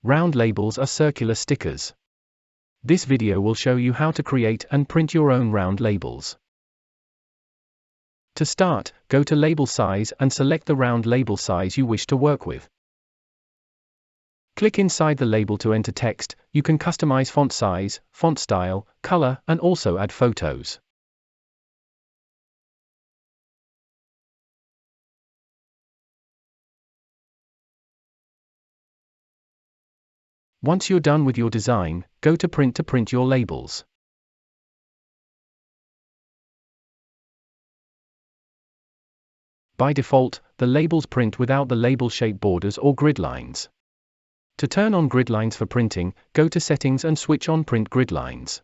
Round labels are circular stickers. This video will show you how to create and print your own round labels. To start, go to Label Size and select the round label size you wish to work with. Click inside the label to enter text. You can customize font size, font style, color, and also add photos. Once you're done with your design, go to Print to print your labels. By default, the labels print without the label shape borders or grid lines. To turn on grid lines for printing, go to Settings and switch on Print Grid Lines.